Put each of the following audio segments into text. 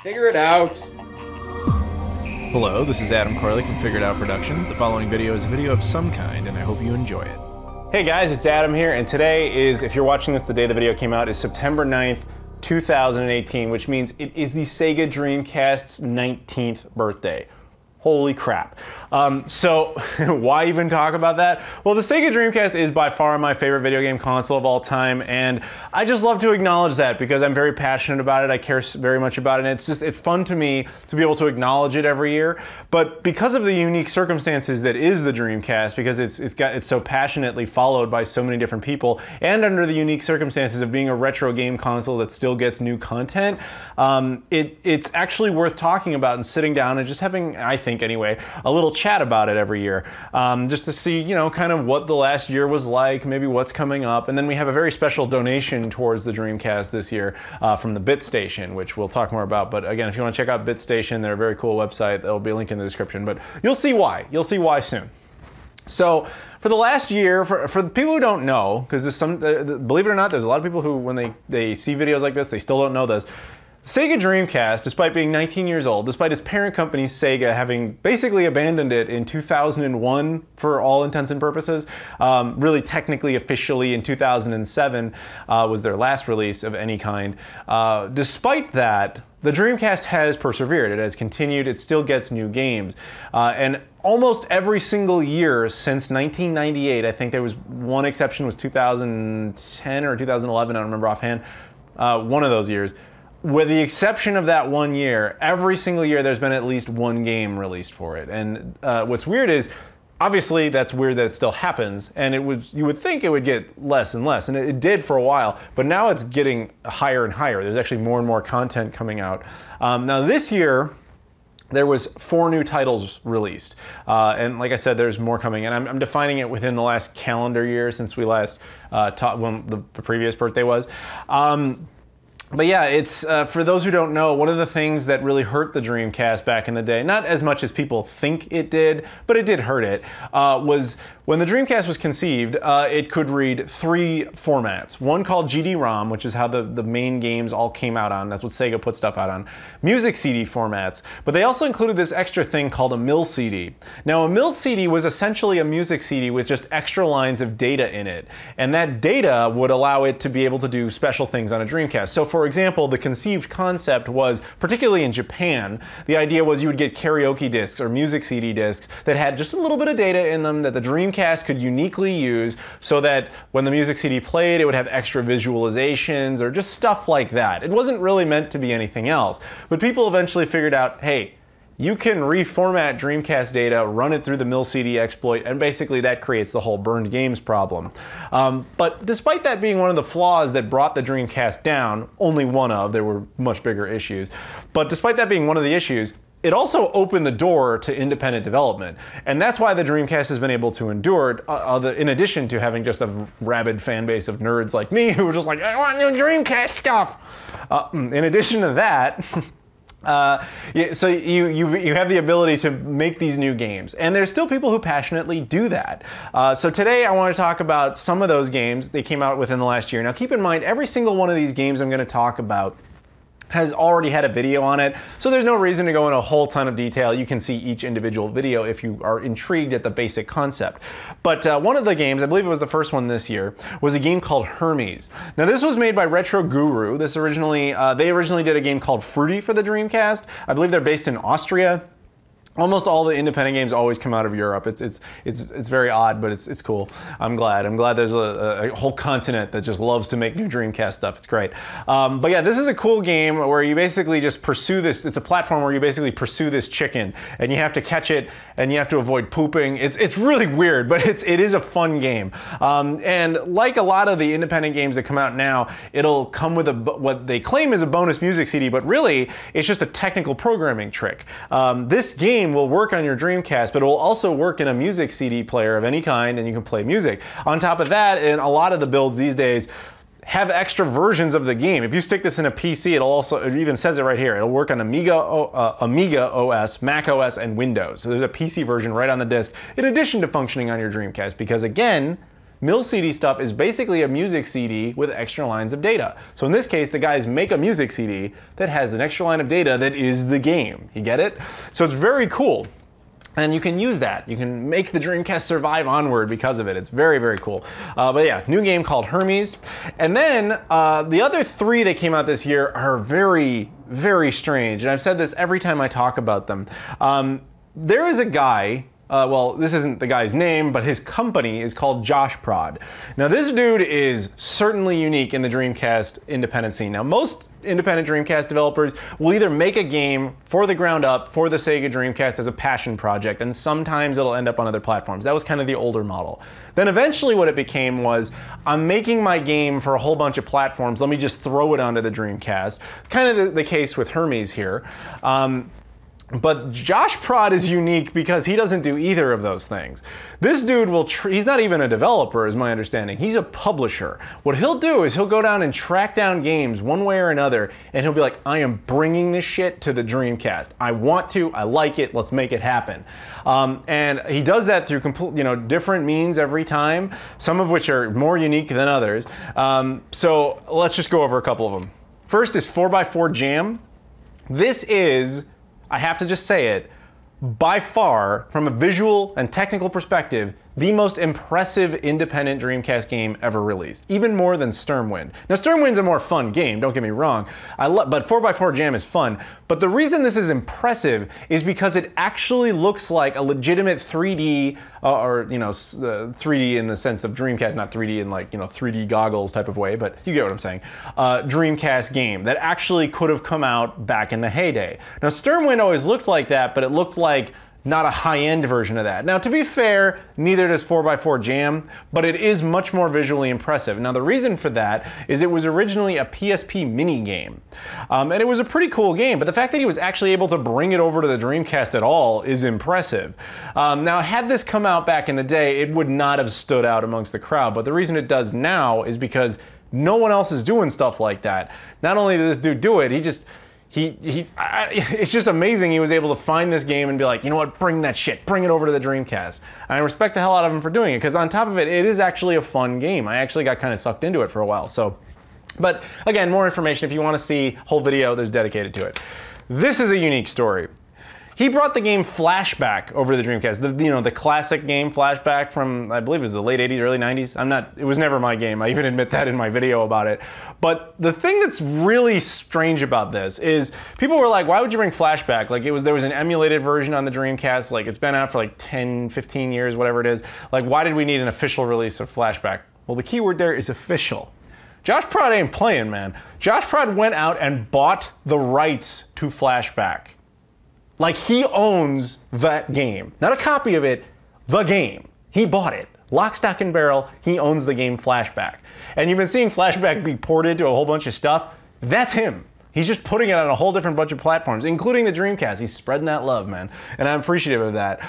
Figure it out. Hello, this is Adam Koralik from Figured Out Productions. The following video is a video of some kind, and I hope you enjoy it. Hey guys, it's Adam here, and today is, if you're watching this the day the video came out, is September 9th, 2018, which means it is the Sega Dreamcast's 19th birthday. Holy crap. So why even talk about that? Well, the Sega Dreamcast is by far my favorite video game console of all time, and I just love to acknowledge that because I'm very passionate about it. I care very much about it, and it's fun to me to be able to acknowledge it every year. But because of the unique circumstances that is the Dreamcast, because it's so passionately followed by so many different people, and under the unique circumstances of being a retro game console that still gets new content, it's actually worth talking about and sitting down and just having, I think anyway, a little chat about it every year, just to see, you know, kind of what the last year was like, maybe what's coming up. And then we have a very special donation towards the Dreamcast this year from the BitStation, which we'll talk more about. But again, if you want to check out BitStation, they're a very cool website. There'll be a link in the description, but you'll see why. You'll see why soon. So for the last year, for the people who don't know, because believe it or not, there's a lot of people who, when they see videos like this, they still don't know this. Sega Dreamcast, despite being 19 years old, despite its parent company Sega having basically abandoned it in 2001 for all intents and purposes, really technically officially in 2007 was their last release of any kind. Despite that, the Dreamcast has persevered. It has continued. It still gets new games. And almost every single year since 1998, I think there was one exception, was 2010 or 2011, I don't remember offhand, one of those years. With the exception of that one year, every single year there's been at least one game released for it. And what's weird is, obviously that's weird that it still happens, and you would think it would get less and less, and it did for a while, but now it's getting higher and higher. There's actually more and more content coming out. Now this year, there was 4 new titles released. And like I said, there's more coming, and I'm defining it within the last calendar year since we last taught when the previous birthday was. But yeah, it's for those who don't know, one of the things that really hurt the Dreamcast back in the day, not as much as people think it did, but it did hurt it, was when the Dreamcast was conceived, it could read 3 formats. One called GD-ROM, which is how the main games all came out on. That's what Sega put stuff out on. Music CD formats. But they also included this extra thing called a MIL CD. Now, a MIL CD was essentially a music CD with just extra lines of data in it. And that data would allow it to be able to do special things on a Dreamcast. So for example, the conceived concept was, particularly in Japan, the idea was you would get karaoke discs or music CD discs that had just a little bit of data in them that the Dreamcast could uniquely use, so that when the music CD played, it would have extra visualizations or just stuff like that. It wasn't really meant to be anything else. But people eventually figured out, hey, you can reformat Dreamcast data, run it through the MIL CD exploit, and basically that creates the whole burned games problem. But despite that being one of the flaws that brought the Dreamcast down, only one of, there were much bigger issues, but despite that being one of the issues, it also opened the door to independent development. And that's why the Dreamcast has been able to endure, in addition to having just a rabid fan base of nerds like me who were just like, I want new Dreamcast stuff. In addition to that, so you have the ability to make these new games, and there's still people who passionately do that. So today I want to talk about some of those games they came out within the last year. Now keep in mind, every single one of these games I'm going to talk about has already had a video on it, so there's no reason to go into a whole ton of detail. You can see each individual video if you are intrigued at the basic concept. But one of the games, I believe it was the first one this year, was a game called Hermes. Now this was made by Retro Guru. They originally did a game called Fruity for the Dreamcast. I believe they're based in Austria. Almost all the independent games always come out of Europe. It's very odd, but it's cool. I'm glad there's a whole continent that just loves to make new Dreamcast stuff. It's great. But yeah, this is a cool game where you basically just pursue this. It's a platform where you basically pursue this chicken, and you have to catch it, and you have to avoid pooping. It's really weird, but it is a fun game. And like a lot of the independent games that come out now, it'll come with what they claim is a bonus music CD, but really it's just a technical programming trick. This game will work on your Dreamcast, but it will also work in a music CD player of any kind, and you can play music. On top of that, in a lot of the builds these days, have extra versions of the game. If you stick this in a PC, it even says it right here. It'll work on Amiga OS, Mac OS, and Windows. So there's a PC version right on the disc, in addition to functioning on your Dreamcast, because again, Mil CD stuff is basically a music CD with extra lines of data. So in this case, the guys make a music CD that has an extra line of data that is the game. You get it? So it's very cool. And you can use that. You can make the Dreamcast survive onward because of it. It's very, very cool. But yeah, new game called Hermes. And then the other three that came out this year are very, very strange. And I've said this every time I talk about them. There is a guy, well, this isn't the guy's name, but his company is called Josh Prod. Now this dude is certainly unique in the Dreamcast independent scene. Now most independent Dreamcast developers will either make a game for the ground up for the Sega Dreamcast as a passion project, and sometimes it'll end up on other platforms. That was kind of the older model. Then eventually what it became was, I'm making my game for a whole bunch of platforms, let me just throw it onto the Dreamcast. Kind of the case with Hermes here. But Josh Prod is unique because he doesn't do either of those things. This dude will, he's not even a developer is my understanding, he's a publisher. What he'll do is he'll go down and track down games one way or another, and he'll be like, I am bringing this shit to the Dreamcast. I want to, I like it, let's make it happen. And he does that through different means every time, some of which are more unique than others. So let's just go over a couple of them. First is 4x4 Jam. This is, I have to just say it, by far, from a visual and technical perspective, the most impressive independent Dreamcast game ever released, even more than Stormwind. Now Stormwind's a more fun game, don't get me wrong, but 4x4 Jam is fun. But the reason this is impressive is because it actually looks like a legitimate 3D, 3D in the sense of Dreamcast, not 3D in like, 3D goggles type of way, but you get what I'm saying. Dreamcast game that actually could have come out back in the heyday. Now Stormwind always looked like that, but it looked like not a high-end version of that. Now, to be fair, neither does 4x4 Jam, but it is much more visually impressive. Now, the reason for that is it was originally a PSP mini game, and it was a pretty cool game, but the fact that he was actually able to bring it over to the Dreamcast at all is impressive. Now, had this come out back in the day, it would not have stood out amongst the crowd, but the reason it does now is because no one else is doing stuff like that. Not only did this dude do it, it's just amazing he was able to find this game and be like, you know what, bring that shit, bring it over to the Dreamcast. And I respect the hell out of him for doing it, because on top of it, it is actually a fun game. I actually got kind of sucked into it for a while. So, but again, more information if you want to see whole video, there's dedicated to it. This is a unique story. He brought the game Flashback over to the Dreamcast, the classic game Flashback from, I believe it was the late 80s, early 90s. It was never my game. I even admit that in my video about it. But the thing that's really strange about this is people were like, why would you bring Flashback? Like there was an emulated version on the Dreamcast, like it's been out for like 10, 15 years, whatever it is. Like, why did we need an official release of Flashback? Well, the key word there is official. Josh Prod ain't playing, man. Josh Prod went out and bought the rights to Flashback. Like, he owns that game. Not a copy of it, the game. He bought it. Lock, stock, and barrel, he owns the game Flashback. And you've been seeing Flashback be ported to a whole bunch of stuff. That's him. He's just putting it on a whole different bunch of platforms, including the Dreamcast. He's spreading that love, man. And I'm appreciative of that.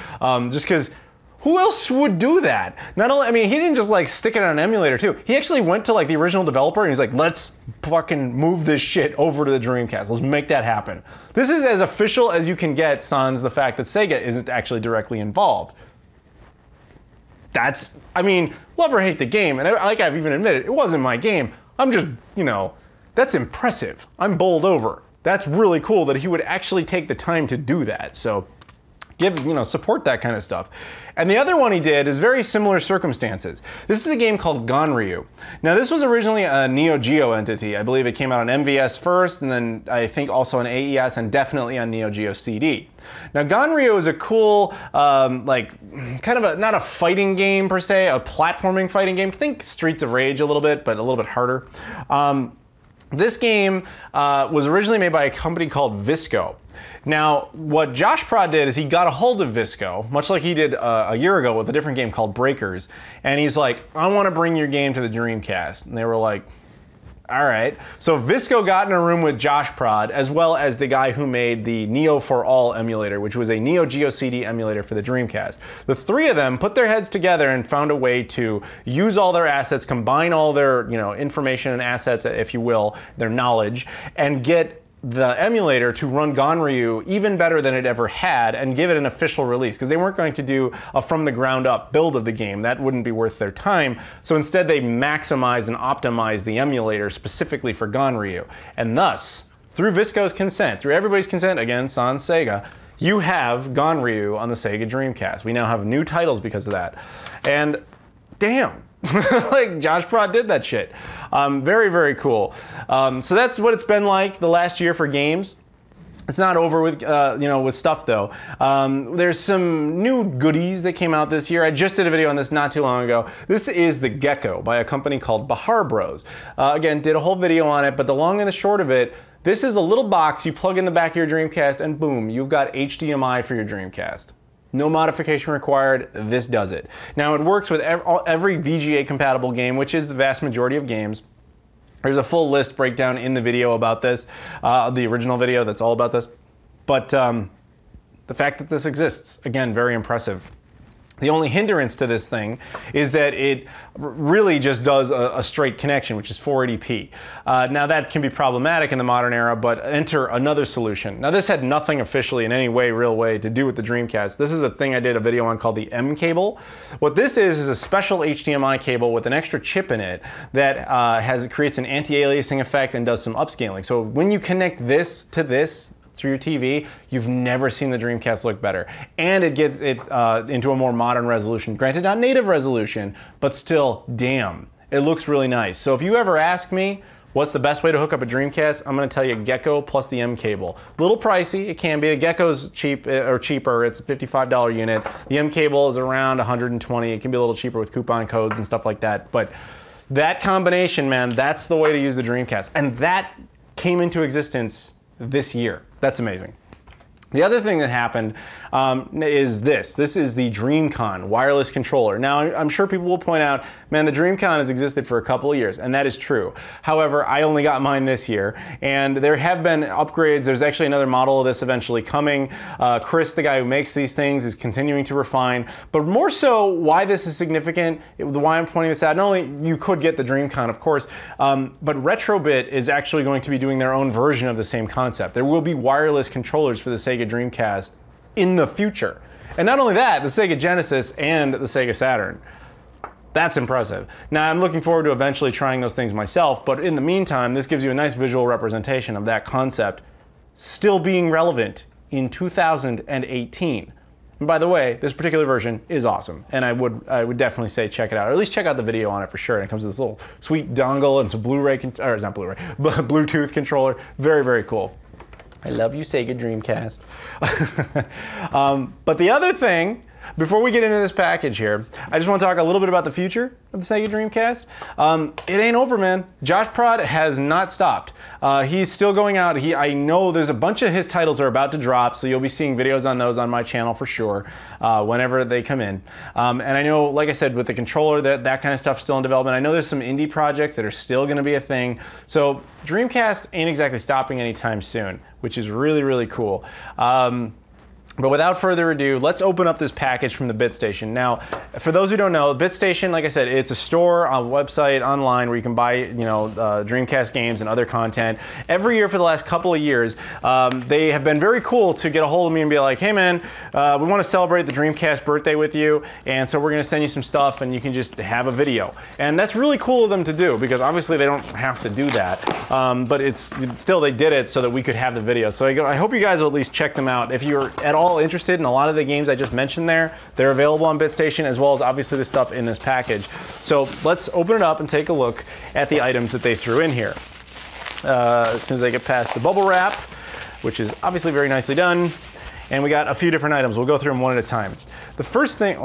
Just because who else would do that? Not only, I mean, he didn't just like stick it on an emulator too. He actually went to like the original developer and he's like, let's fucking move this shit over to the Dreamcast. Let's make that happen. This is as official as you can get, sans the fact that Sega isn't actually directly involved. That's, I mean, love or hate the game, and like I've even admitted, it wasn't my game. I'm just, that's impressive. I'm bowled over. That's really cool that he would actually take the time to do that. So support that kind of stuff. And the other one he did is very similar circumstances. This is a game called Ganryu. Now this was originally a Neo Geo entity. I believe it came out on MVS first, and then I think also on AES, and definitely on Neo Geo CD. Now Ganryu is a cool, kind of not a fighting game per se, a platforming fighting game. Think Streets of Rage a little bit, but a little bit harder. This game was originally made by a company called Visco. Now, what Josh Prod did is he got a hold of Visco, much like he did a year ago with a different game called Breakers, and he's like, I want to bring your game to the Dreamcast. And they were like, all right. So Visco got in a room with Josh Prod, as well as the guy who made the Neo for All emulator, which was a Neo Geo CD emulator for the Dreamcast. The three of them put their heads together and found a way to use all their assets, combine all their information and assets, if you will, their knowledge, and get the emulator to run Ganryu even better than it ever had and give it an official release, because they weren't going to do a from the ground up build of the game. That wouldn't be worth their time. So instead they maximized and optimized the emulator specifically for Ganryu. And thus, through Visco's consent, through everybody's consent, again, sans Sega, you have Ganryu on the Sega Dreamcast. We now have new titles because of that. And damn, like Josh Prot did that shit. Very, very cool. So that's what it's been like the last year for games. It's not over with, with stuff though. There's some new goodies that came out this year. I just did a video on this not too long ago. This is the Gekko by a company called Bahar Bros. Again, did a whole video on it, but the long and the short of it, this is a little box you plug in the back of your Dreamcast and boom, you've got HDMI for your Dreamcast. No modification required, this does it. Now it works with every VGA compatible game, which is the vast majority of games. There's a full list breakdown in the video about this, the original video that's all about this. But the fact that this exists, again, very impressive. The only hindrance to this thing is that it really just does a straight connection, which is 480p. Now that can be problematic in the modern era, but enter another solution. Now this had nothing officially in any real way to do with the Dreamcast. This is a thing I did a video on called the MCable. What this is a special HDMI cable with an extra chip in it that creates an anti-aliasing effect and does some upscaling. So when you connect this to this, through your TV, you've never seen the Dreamcast look better. And it gets it into a more modern resolution. Granted, not native resolution, but still, damn, it looks really nice. So if you ever ask me, what's the best way to hook up a Dreamcast? I'm gonna tell you Gekko plus the MCable. A little pricey, it can be. The Gekko's cheap, or cheaper, it's a $55 unit. The MCable is around 120. It can be a little cheaper with coupon codes and stuff like that. But that combination, man, that's the way to use the Dreamcast. And that came into existence this year. That's amazing. The other thing that happened is this. This is the Dreamcon wireless controller. Now, I'm sure people will point out, man, the Dreamcon has existed for a couple of years, and that is true. However, I only got mine this year, and there have been upgrades. There's actually another model of this eventually coming. Chris, the guy who makes these things, is continuing to refine. But more so, why this is significant, why I'm pointing this out, not only you could get the Dreamcon, of course, but Retrobit is actually going to be doing their own version of the same concept. There will be wireless controllers for the Sega Dreamcast in the future. And not only that, the Sega Genesis and the Sega Saturn. That's impressive. Now I'm looking forward to eventually trying those things myself, but in the meantime, this gives you a nice visual representation of that concept still being relevant in 2018. And by the way, this particular version is awesome, and I would definitely say check it out, or at least check out the video on it for sure. And it comes with this little sweet dongle and some Blu-ray, or it's not Blu-ray, but Bluetooth controller. Very, very cool. I love you, Sega Dreamcast. But the other thing, before we get into this package here, I just want to talk a little bit about the future of the Sega Dreamcast. It ain't over, man. Josh Prot has not stopped. He's still going out. I know there's a bunch of his titles are about to drop, so you'll be seeing videos on those on my channel for sure, whenever they come in. And I know, like I said, with the controller, that kind of stuff's still in development. I know there's some indie projects that are still going to be a thing. So Dreamcast ain't exactly stopping anytime soon, which is really, really cool. But without further ado, let's open up this package from the BitStation. Now, for those who don't know, BitStation, like I said, it's a store, a website online where you can buy, Dreamcast games and other content. Every year for the last couple of years, they have been very cool to get a hold of me and be like, hey man, we want to celebrate the Dreamcast birthday with you, and so we're going to send you some stuff and you can just have a video. And that's really cool of them to do, because obviously they don't have to do that, but it's still, they did it so that we could have the video. So I hope you guys will at least check them out. If you're at all interested in a lot of the games I just mentioned there, they're available on BitStation, as well as obviously the stuff in this package. So let's open it up and take a look at the items that they threw in here. As soon as I get past the bubble wrap, which is obviously very nicely done, and we got a few different items. We'll go through them one at a time. The first thing,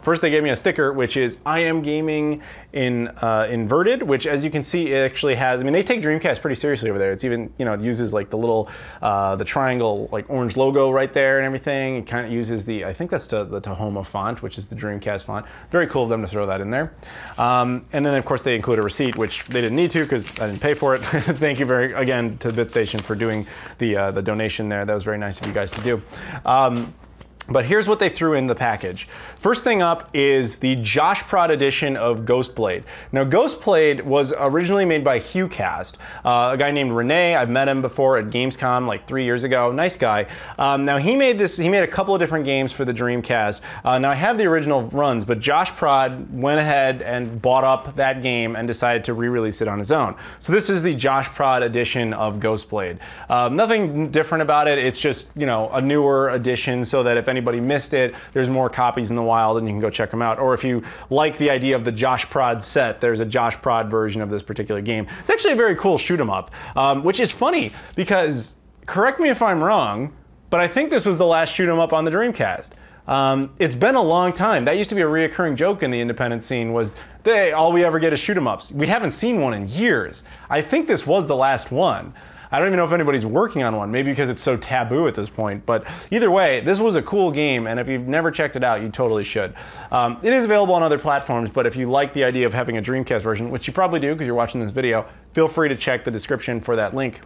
first they gave me a sticker, which is I Am Gaming inverted, which as you can see, it actually has, they take Dreamcast pretty seriously over there. It's even, it uses like the little, the triangle, like orange logo right there and everything. It kind of uses I think that's the Tahoma font, which is the Dreamcast font. Very cool of them to throw that in there. And then of course they include a receipt, which they didn't need to because I didn't pay for it. Thank you again to BitStation for doing the donation there. That was very nice of you guys to do. But here's what they threw in the package. First thing up is the Josh Prod edition of Ghostblade. Now, Ghostblade was originally made by HughCast, a guy named Renee. I've met him before at Gamescom like 3 years ago. Nice guy. Now, he made a couple of different games for the Dreamcast. Now, I have the original runs, but Josh Prod went ahead and bought up that game and decided to re-release it on his own. So this is the Josh Prod edition of Ghostblade. Nothing different about it. It's just, you know, a newer edition so that if anybody missed it, there's more copies in the wild and you can go check them out. Or if you like the idea of the Josh Prod set, there's a Josh Prod version of this particular game. It's actually a very cool shoot 'em up, which is funny because, correct me if I'm wrong, but I think this was the last shoot 'em up on the Dreamcast. It's been a long time. That used to be a reoccurring joke in the independent scene was, all we ever get is shoot 'em ups. We haven't seen one in years. I think this was the last one. I don't even know if anybody's working on one, maybe because it's so taboo at this point, but either way, this was a cool game, and if you've never checked it out, you totally should. It is available on other platforms, but if you like the idea of having a Dreamcast version, which you probably do because you're watching this video, feel free to check the description for that link.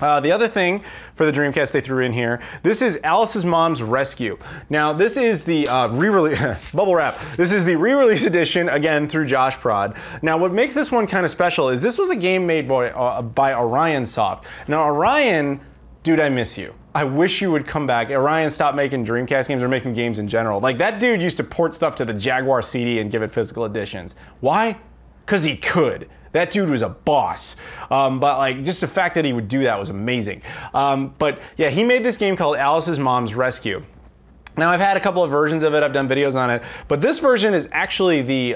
The other thing for the Dreamcast they threw in here, this is Alice's Mom's Rescue. Now, this is the re-release, bubble wrap. This is the re-release edition, again, through Josh Prod. Now, what makes this one kind of special is this was a game made by Orion Soft. Now, Orion, dude, I miss you. I wish you would come back. Orion stopped making Dreamcast games or making games in general. Like, that dude used to port stuff to the Jaguar CD and give it physical editions. Why? Because he could. That dude was a boss. But like, just the fact that he would do that was amazing. But yeah, he made this game called Alice's Mom's Rescue. Now, I've had a couple of versions of it, I've done videos on it, but this version is actually the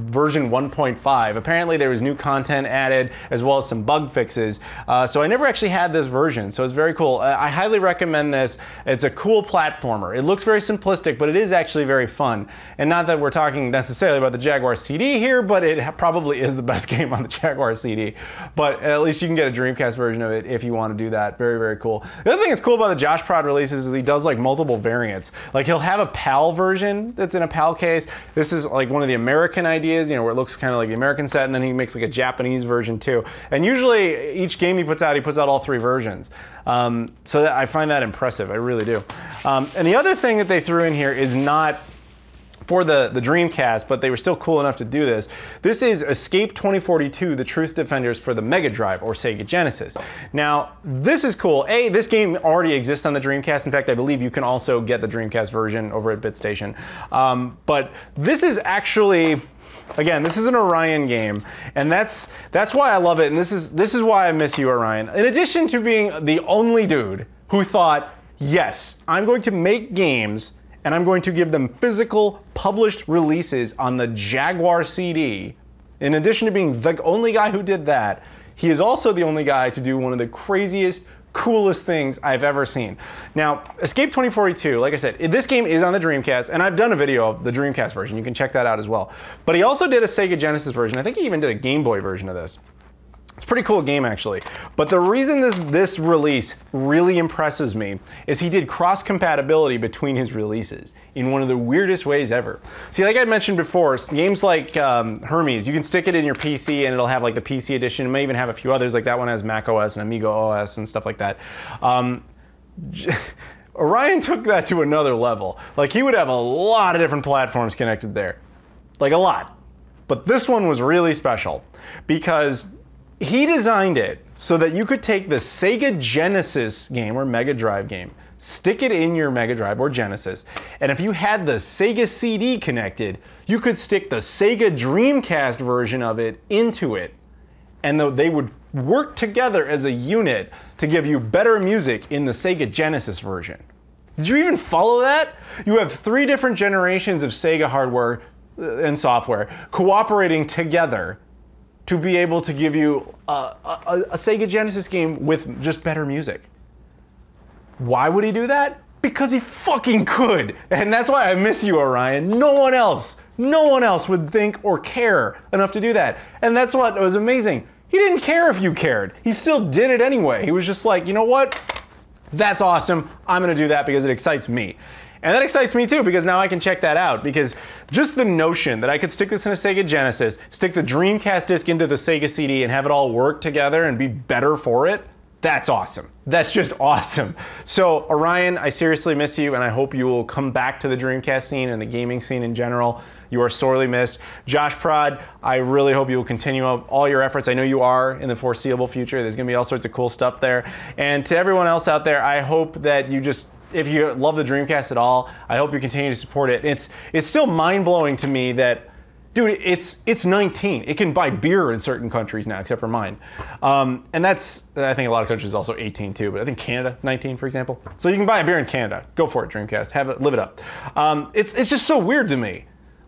version 1.5. Apparently there was new content added as well as some bug fixes, so I never actually had this version, so it's very cool. I highly recommend this. It's a cool platformer. It looks very simplistic, but it is actually very fun. And not that we're talking necessarily about the Jaguar CD here, but it probably is the best game on the Jaguar CD. But at least you can get a Dreamcast version of it if you want to do that. Very, very cool. The other thing that's cool about the Josh Prod releases is he does like multiple variants. Like, he'll have a PAL version that's in a PAL case. This is like one of the American ideas, you know, where it looks kind of like the American set, and then he makes like a Japanese version too. And usually each game he puts out all 3 versions. So that, I find that impressive, I really do. And the other thing that they threw in here is not for the Dreamcast, but they were still cool enough to do this. This is Escape 2042, the Truth Defenders for the Mega Drive or Sega Genesis. Now, this is cool. This game already exists on the Dreamcast. In fact, I believe you can also get the Dreamcast version over at BitStation. But this is actually, again, this is an Orion game, and that's why I love it, and this is why I miss you, Orion. In addition to being the only dude who thought, yes, I'm going to make games and I'm going to give them physical published releases on the Jaguar CD. In addition to being the only guy who did that, he is also the only guy to do one of the craziest, coolest things I've ever seen. Now, Escape 2042, like I said, this game is on the Dreamcast, and I've done a video of the Dreamcast version. You can check that out as well. But he also did a Sega Genesis version. I think he even did a Game Boy version of this. It's a pretty cool game, actually. But the reason this release really impresses me is he did cross-compatibility between his releases in one of the weirdest ways ever. See, like I mentioned before, games like Hermes, you can stick it in your PC and it'll have like the PC edition. It may even have a few others, like that one has Mac OS and Amiga OS and stuff like that. Orion took that to another level. Like, he would have a lot of different platforms connected there. Like, a lot. But this one was really special because he designed it so that you could take the Sega Genesis game or Mega Drive game, stick it in your Mega Drive or Genesis, and if you had the Sega CD connected, you could stick the Sega Dreamcast version of it into it, and they would work together as a unit to give you better music in the Sega Genesis version. Did you even follow that? You have 3 different generations of Sega hardware and software cooperating together to be able to give you a Sega Genesis game with just better music. Why would he do that? Because he fucking could. And that's why I miss you, Orion. No one else would think or care enough to do that. And that's what was amazing. He didn't care if you cared. He still did it anyway. He was just like, you know what? That's awesome. I'm gonna do that because it excites me. And that excites me too, because now I can check that out, because just the notion that I could stick this in a Sega Genesis, stick the Dreamcast disc into the Sega CD and have it all work together and be better for it, That's awesome. That's just awesome. So Orion, I seriously miss you, and I hope you will come back to the Dreamcast scene and the gaming scene in general. You are sorely missed. Josh Prod, I really hope you will continue all your efforts. I know you are in the foreseeable future. There's gonna be all sorts of cool stuff there. And to everyone else out there, I hope that you just, if you love the Dreamcast at all, I hope you continue to support it. It's still mind-blowing to me that, dude, it's 19. It can buy beer in certain countries now, except for mine. And that's, I think a lot of countries also 18 too, but I think Canada, 19, for example. So you can buy a beer in Canada. Go for it, Dreamcast. Have it, live it up. It's just so weird to me.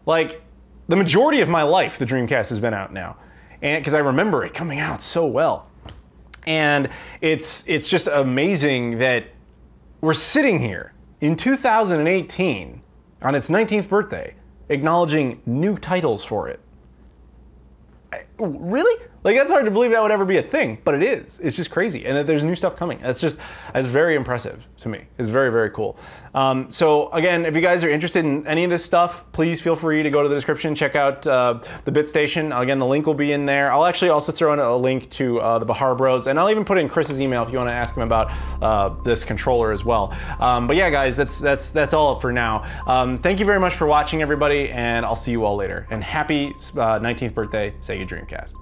Like, the majority of my life, the Dreamcast has been out now. And because I remember it coming out so well. And it's just amazing that we're sitting here in 2018 on its 19th birthday, acknowledging new titles for it. Really? Like, that's hard to believe that would ever be a thing, but it is. It's just crazy, and that there's new stuff coming. That's very impressive to me. It's very, very cool. So again, if you guys are interested in any of this stuff, please feel free to go to the description, check out the BitStation. Again, the link will be in there. I'll actually also throw in a link to the Bahar Bros, and I'll even put in Chris's email if you want to ask him about this controller as well. But yeah, guys, that's all for now. Thank you very much for watching, everybody, and I'll see you all later. And happy 19th birthday, Sega Dreamcast.